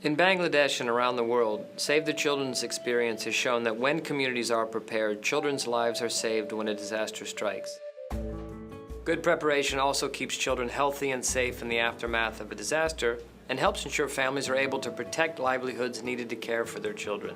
In Bangladesh and around the world, Save the Children's experience has shown that when communities are prepared, children's lives are saved when a disaster strikes. Good preparation also keeps children healthy and safe in the aftermath of a disaster and helps ensure families are able to protect livelihoods needed to care for their children.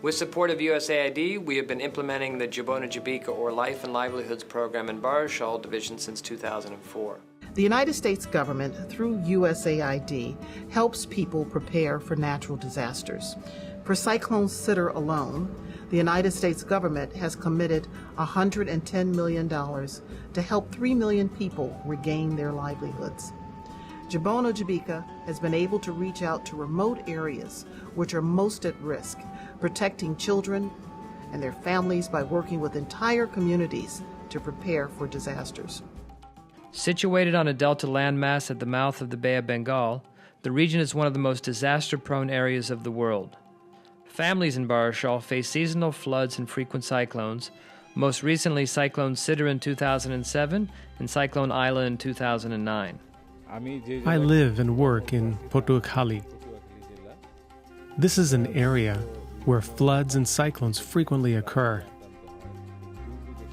With support of USAID, we have been implementing the Jabona Jabika, or Life and Livelihoods program in Barisal division since 2004. The United States government, through USAID, helps people prepare for natural disasters. For Cyclone Sitter alone, the United States government has committed $110 million to help 3 million people regain their livelihoods. Jabona Jabika has been able to reach out to remote areas which are most at risk, protecting children and their families by working with entire communities to prepare for disasters. Situated on a delta landmass at the mouth of the Bay of Bengal, the region is one of the most disaster-prone areas of the world. Families in Barisal face seasonal floods and frequent cyclones, most recently Cyclone Sitter in 2007 and Cyclone Isla in 2009. I live and work in Potuakhali. This is an area where floods and cyclones frequently occur.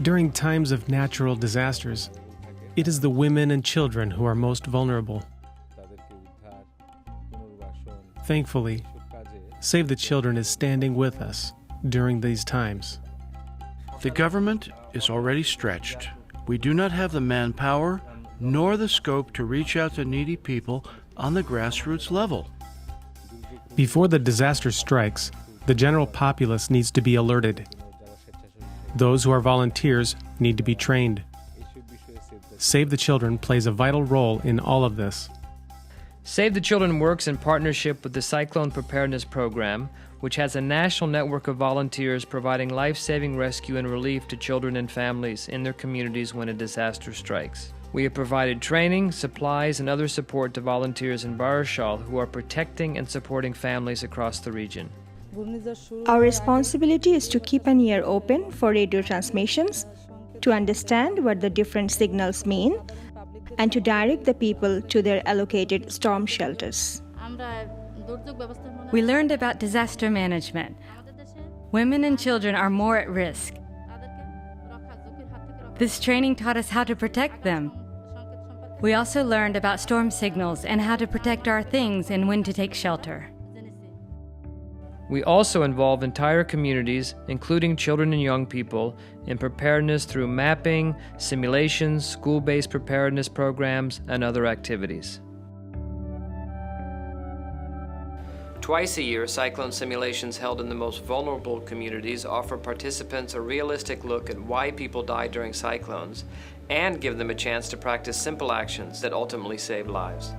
During times of natural disasters, it is the women and children who are most vulnerable. Thankfully, Save the Children is standing with us during these times. The government is already stretched. We do not have the manpower nor the scope to reach out to needy people on the grassroots level. Before the disaster strikes, the general populace needs to be alerted. Those who are volunteers need to be trained. Save the Children plays a vital role in all of this. Save the Children works in partnership with the Cyclone Preparedness Program, which has a national network of volunteers providing life-saving rescue and relief to children and families in their communities when a disaster strikes. We have provided training, supplies, and other support to volunteers in Barisal who are protecting and supporting families across the region. Our responsibility is to keep an ear open for radio transmissions, to understand what the different signals mean, and to direct the people to their allocated storm shelters. We learned about disaster management. Women and children are more at risk. This training taught us how to protect them. We also learned about storm signals and how to protect our things and when to take shelter. We also involve entire communities, including children and young people, in preparedness through mapping, simulations, school-based preparedness programs, and other activities. Twice a year, cyclone simulations held in the most vulnerable communities offer participants a realistic look at why people die during cyclones and give them a chance to practice simple actions that ultimately save lives.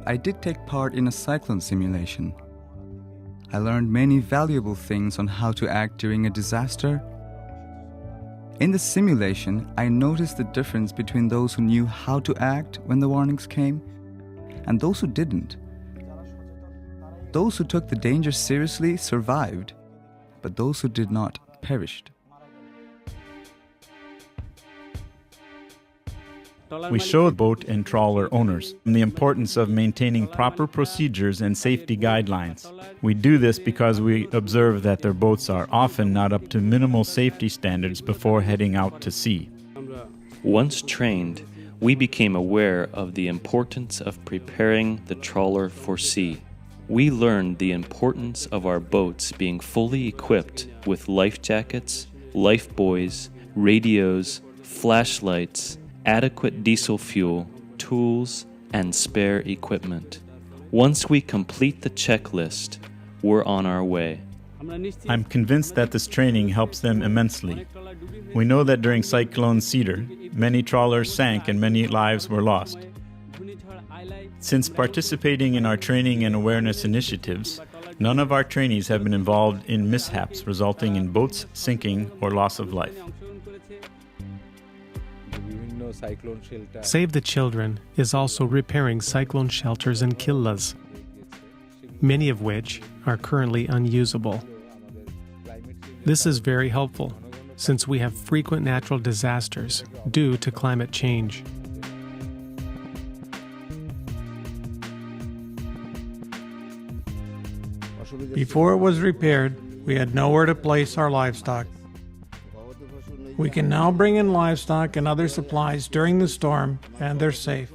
I did take part in a cyclone simulation. I learned many valuable things on how to act during a disaster. In the simulation, I noticed the difference between those who knew how to act when the warnings came and those who didn't. Those who took the danger seriously survived, but those who did not perished. We showed boat and trawler owners the importance of maintaining proper procedures and safety guidelines. We do this because we observe that their boats are often not up to minimal safety standards before heading out to sea. Once trained, we became aware of the importance of preparing the trawler for sea. We learned the importance of our boats being fully equipped with life jackets, life buoys, radios, flashlights, adequate diesel fuel, tools, and spare equipment. Once we complete the checklist, we're on our way. I'm convinced that this training helps them immensely. We know that during Cyclone Cedar, many trawlers sank and many lives were lost. Since participating in our training and awareness initiatives, none of our trainees have been involved in mishaps resulting in boats sinking or loss of life. Save the Children is also repairing cyclone shelters and killas, many of which are currently unusable. This is very helpful since we have frequent natural disasters due to climate change. Before it was repaired, we had nowhere to place our livestock. We can now bring in livestock and other supplies during the storm, and they're safe.